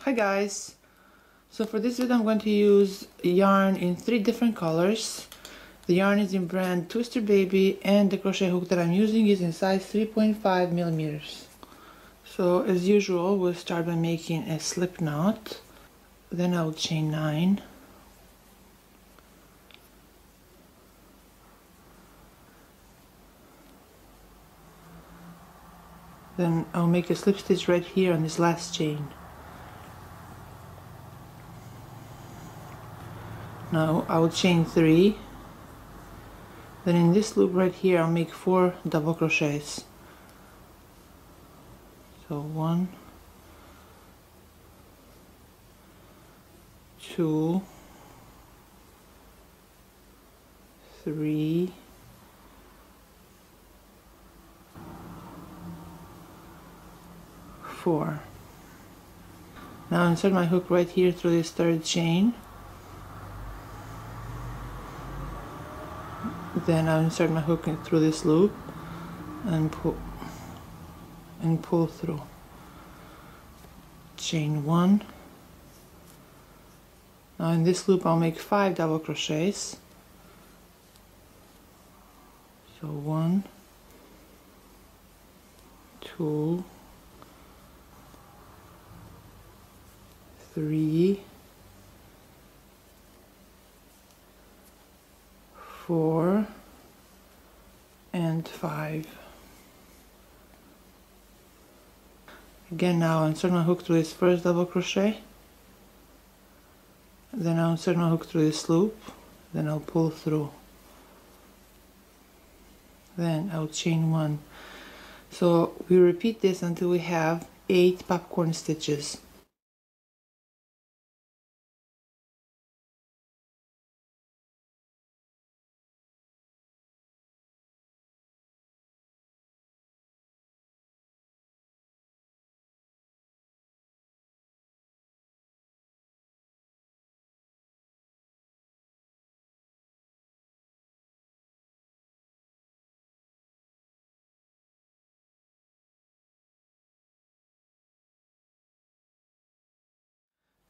Hi guys! So for this video I'm going to use yarn in 3 different colors. The yarn is in brand Twister Baby and the crochet hook that I'm using is in size 3.5 millimeters. So as usual we'll start by making a slip knot. Then I'll chain 9. Then I'll make a slip stitch right here on this last chain. Now I will chain 3. Then in this loop right here I'll make 4 double crochets. So 1, 2, 3, 4. Now insert my hook right here through this 3rd chain. Then I'll insert my hook through this loop and pull through. Chain 1. Now in this loop I'll make 5 double crochets. So 1, 2, 3, 4, and 5. Again, now I'll insert my hook through this first double crochet. Then I'll insert my hook through this loop. Then I'll pull through. Then I'll chain 1. So we repeat this until we have 8 popcorn stitches.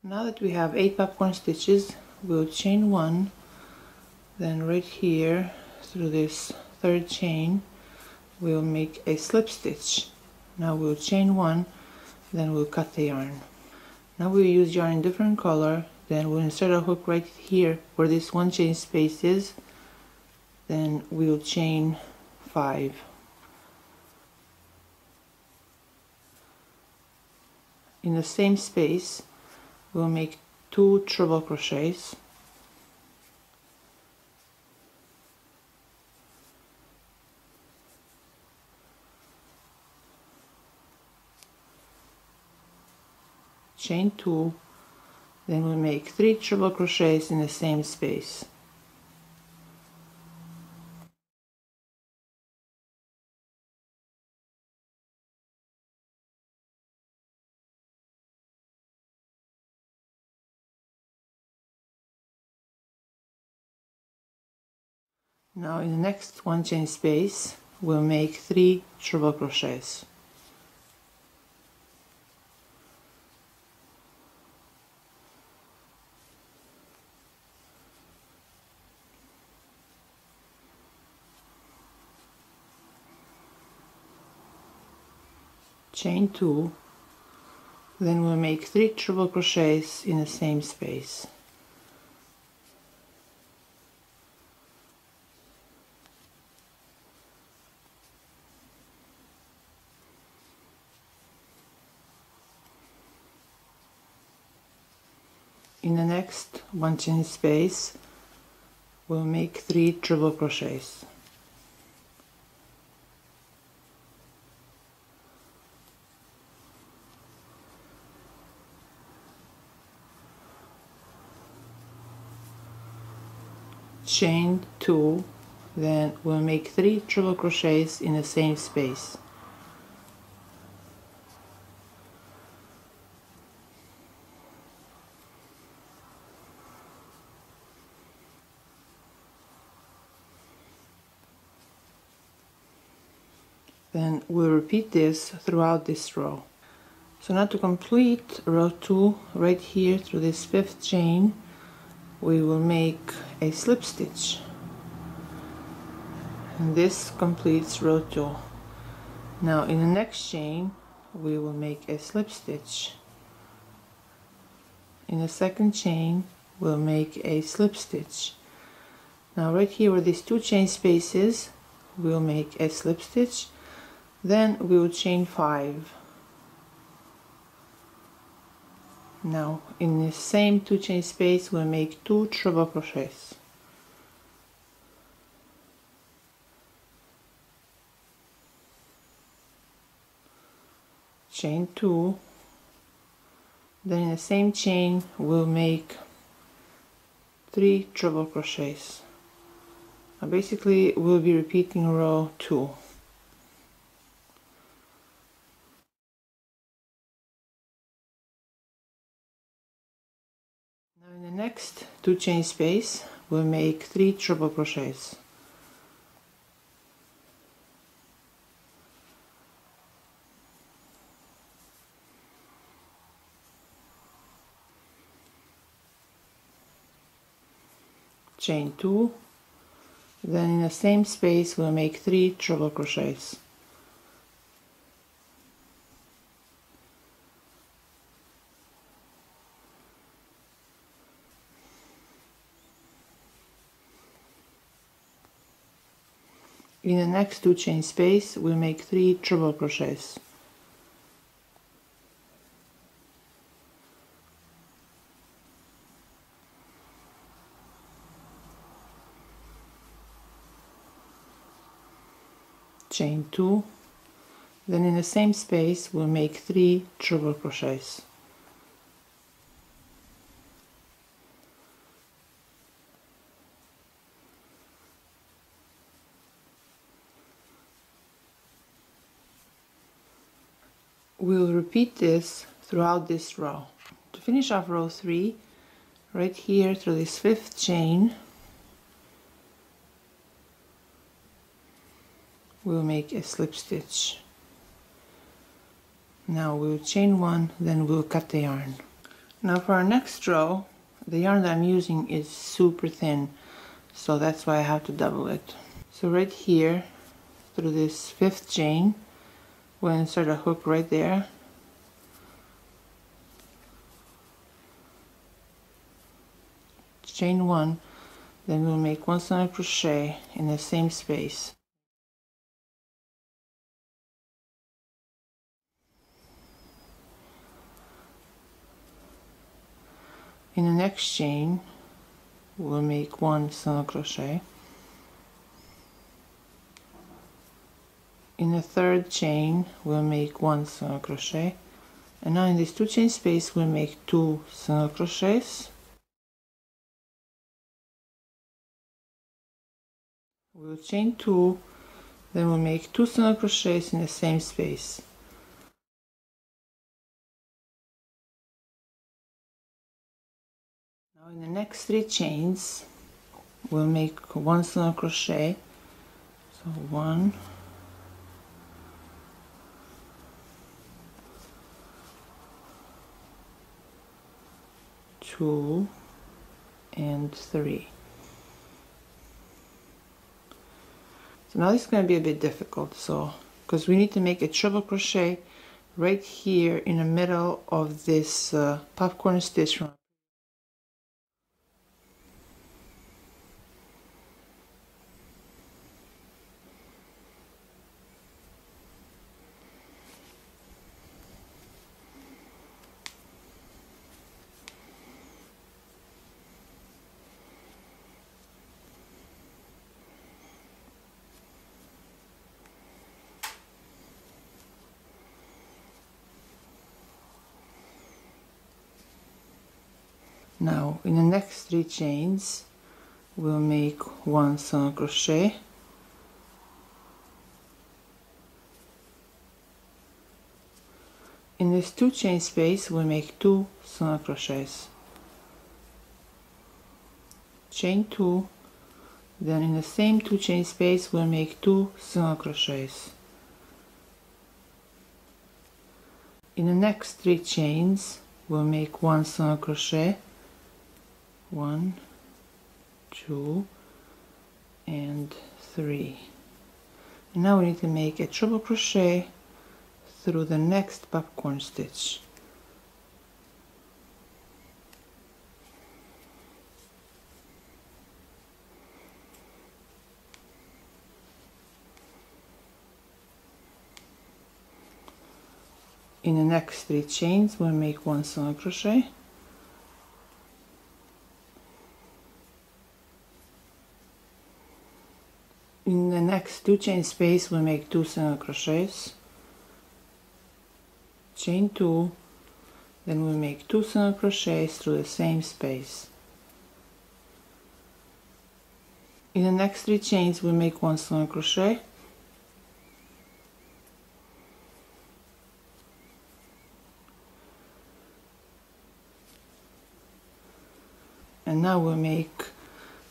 Now that we have 8 popcorn stitches, we'll chain 1, then right here through this 3rd chain we'll make a slip stitch. Now we'll chain 1, then we'll cut the yarn. Now we'll use yarn in different color, then we'll insert a hook right here where this 1 chain space is, then we'll chain 5. In the same space we'll make 2 treble crochets. Chain 2, then we'll make 3 treble crochets in the same space. Now in the next 1 chain space we'll make 3 treble crochets. Chain 2, then we'll make 3 treble crochets in the same space. In the next 1 chain space we'll make 3 treble crochets. Chain 2, then we'll make 3 treble crochets in the same space. Then we'll repeat this throughout this row. So now to complete row 2, right here through this 5th chain, we will make a slip stitch. And this completes row 2. Now in the next chain, we will make a slip stitch. In the second chain, we'll make a slip stitch. Now right here where these 2 chain spaces, we'll make a slip stitch. Then we will chain 5. Now in the same 2 chain space we'll make 2 treble crochets. Chain 2. Then in the same chain we'll make 3 treble crochets. Now basically we'll be repeating row 2. Now in the next 2 chain space we'll make 3 treble crochets. Chain 2. Then in the same space we'll make 3 treble crochets. In the next 2 chain space we'll make 3 treble crochets. Chain 2. Then in the same space we'll make 3 treble crochets. We'll repeat this throughout this row. To finish off row 3, right here through this 5th chain, we'll make a slip stitch. Now we'll chain 1, then we'll cut the yarn. Now for our next row, the yarn that I'm using is super thin, so that's why I have to double it. So right here through this 5th chain, we'll insert a hook right there. Chain 1, then we'll make 1 single crochet in the same space. In the next chain, we'll make 1 single crochet. In the 3rd chain, we'll make 1 single crochet. And now in this 2 chain space, we'll make 2 single crochets. We'll chain 2, then we'll make 2 single crochets in the same space. Now in the next 3 chains, we'll make 1 single crochet. So 1, 2, and 3. So now this is going to be a bit difficult, so because we need to make a treble crochet right here in the middle of this popcorn stitch from Now in the next 3 chains we'll make 1 single crochet, in this 2 chain space we'll make 2 single crochets, chain 2, then in the same 2 chain space we'll make 2 single crochets. In the next 3 chains we'll make 1 single crochet, 1, 2 and 3. And now we need to make a triple crochet through the next popcorn stitch. In the next 3 chains we'll make 1 single crochet, in the next 2 chain space we'll make 2 single crochets, chain 2, then we'll make 2 single crochets through the same space. In the next 3 chains we'll make 1 single crochet, and now we'll make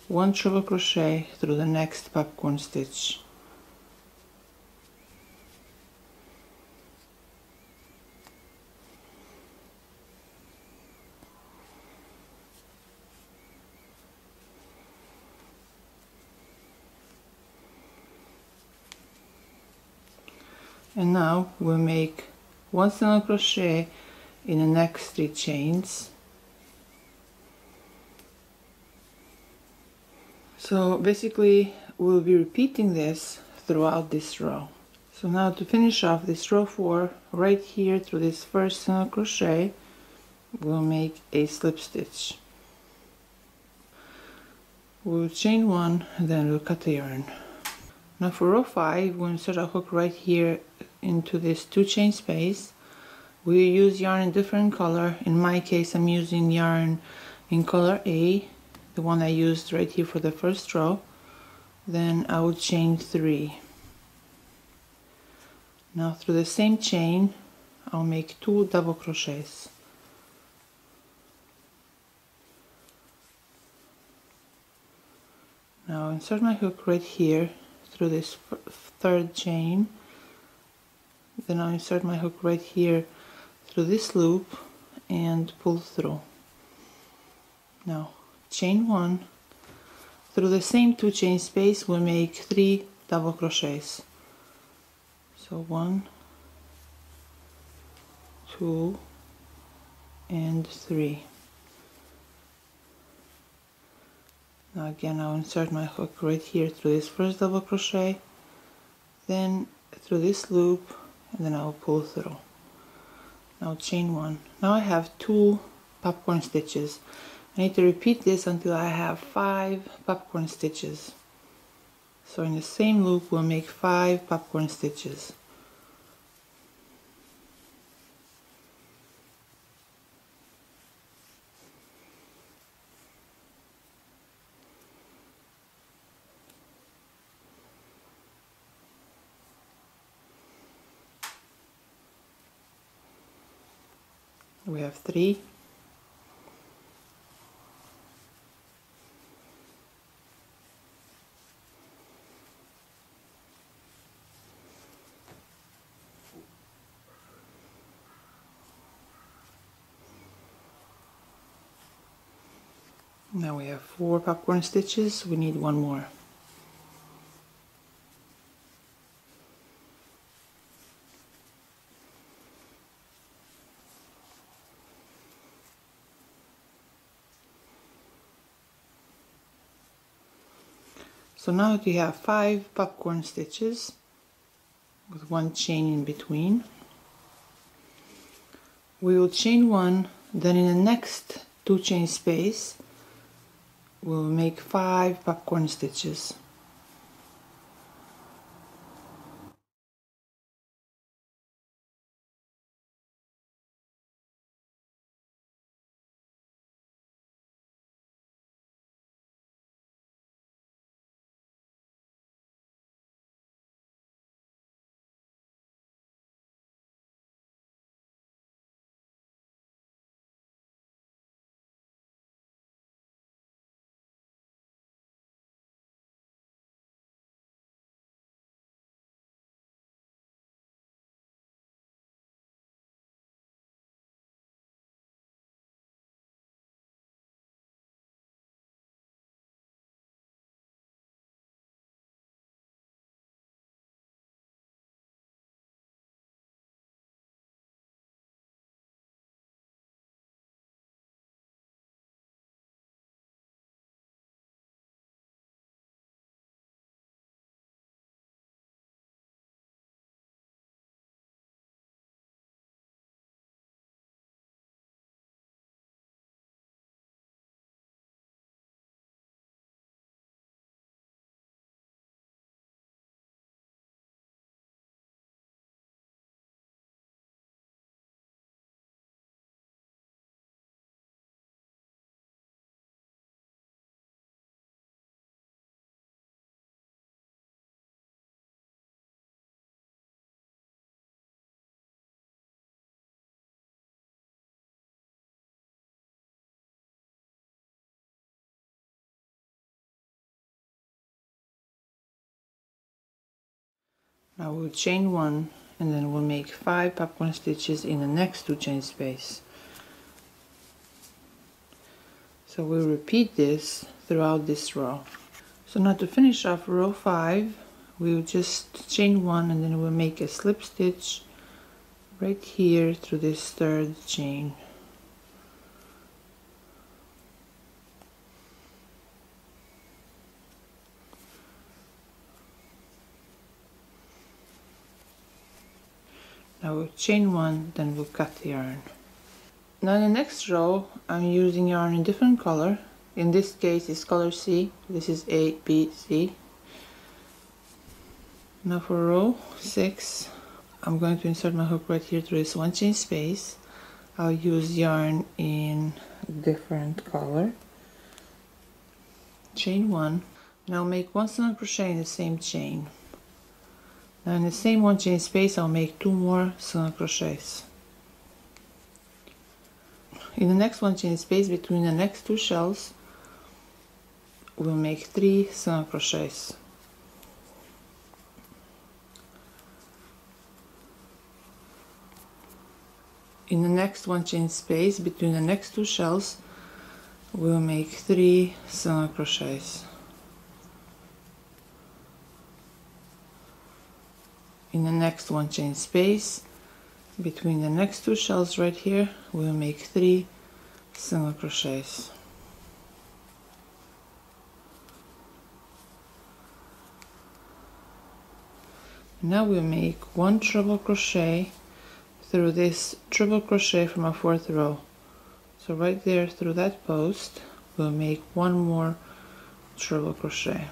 1 triple crochet through the next popcorn stitch. And now we'll make 1 single crochet in the next 3 chains. So basically we'll be repeating this throughout this row. So now to finish off this row 4, right here through this first single crochet we'll make a slip stitch. We'll chain 1 and then we'll cut the yarn. Now for row 5 we'll insert a hook right here into this 2 chain space. We use yarn in different color. In my case I'm using yarn in color A, the one I used right here for the first row. Then I will chain 3. Now through the same chain I'll make 2 double crochets. Now insert my hook right here through this third chain, then I'll insert my hook right here through this loop and pull through. Now chain 1, through the same 2 chain space we'll make 3 double crochets. So 1, 2 and 3. Now again I'll insert my hook right here through this first double crochet, then through this loop, and then I'll pull through. Now chain 1. Now I have 2 popcorn stitches. I need to repeat this until I have 5 popcorn stitches. So in the same loop we'll make 5 popcorn stitches. We have 3. Now we have 4 popcorn stitches, we need 1 more. So now that you have 5 popcorn stitches with 1 chain in between, we will chain 1, then in the next 2 chain space we'll make 5 popcorn stitches. Now we'll chain 1 and then we'll make 5 popcorn stitches in the next 2 chain space. So we'll repeat this throughout this row. So now to finish off row 5, we'll just chain 1 and then we'll make a slip stitch right here through this 3rd chain. Now we'll chain 1, then we'll cut the yarn. Now in the next row, I'm using yarn in different color. In this case it's color C. This is A, B, C. Now for row 6, I'm going to insert my hook right here through this 1 chain space. I'll use yarn in different color. Chain 1. Now make 1 single crochet in the same chain. Now in the same 1 chain space, I'll make 2 more single crochets. In the next 1 chain space between the next 2 shells, we'll make 3 single crochets. In the next 1 chain space between the next 2 shells, we'll make 3 single crochets. In the next 1 chain space between the next 2 shells right here, we'll make 3 single crochets. Now we'll make 1 treble crochet through this treble crochet from our 4th row. So right there through that post, we'll make 1 more treble crochet.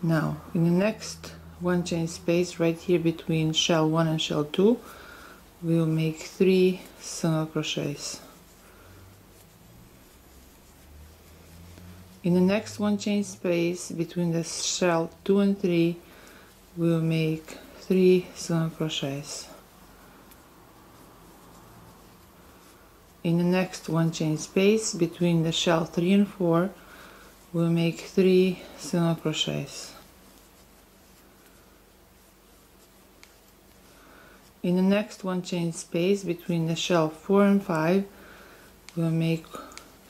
Now in the next 1 chain space right here between shell 1 and shell 2, we'll make 3 single crochets. In the next 1 chain space between the shell 2 and 3, we'll make 3 single crochets. In the next 1 chain space between the shell 3 and 4, we'll make 3 single crochets. In the next 1 chain space between the shell 4 and 5, we'll make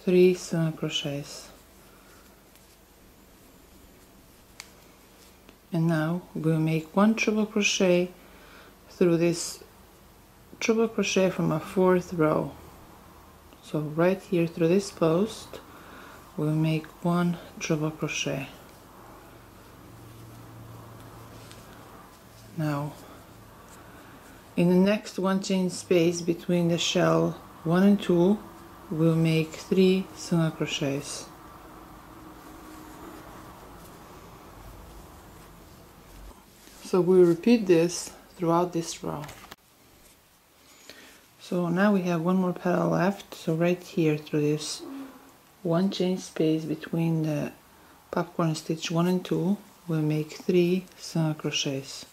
3 single crochets. And now we'll make 1 treble crochet through this treble crochet from our 4th row. So right here through this post, we'll make 1 treble crochet. Now in the next 1 chain space between the shell 1 and 2, we'll make 3 single crochets. So we'll repeat this throughout this row. So now we have 1 more petal left. So right here through this 1 chain space between the popcorn stitch 1 and 2, we'll make 3 single crochets.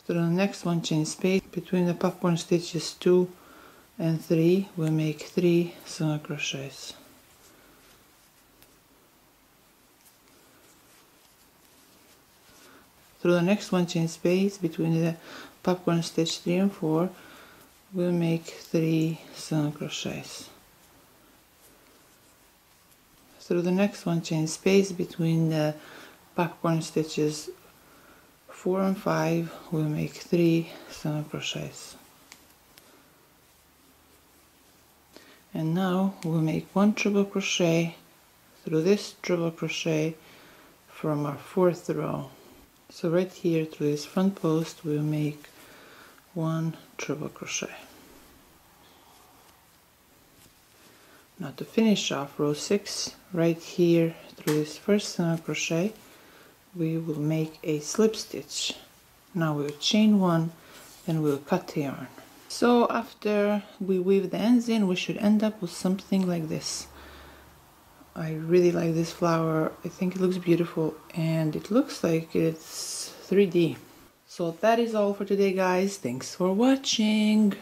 Through the next 1 chain space between the popcorn stitches 2 and 3, we'll make 3 single crochets. Through the next 1 chain space between the popcorn stitch 3 and 4, we'll make 3 single crochets. Through the next 1 chain space between the popcorn stitches 4 and 5, we'll make 3 single crochets. And now we'll make 1 treble crochet through this treble crochet from our 4th row. So right here through this front post, we'll make 1 treble crochet. Now to finish off row 6, right here through this first single crochet, we will make a slip stitch. Now we'll chain 1, then we'll cut the yarn. So after we weave the ends in, we should end up with something like this. I really like this flower. I think it looks beautiful and it looks like it's 3D. So that is all for today, guys. Thanks for watching.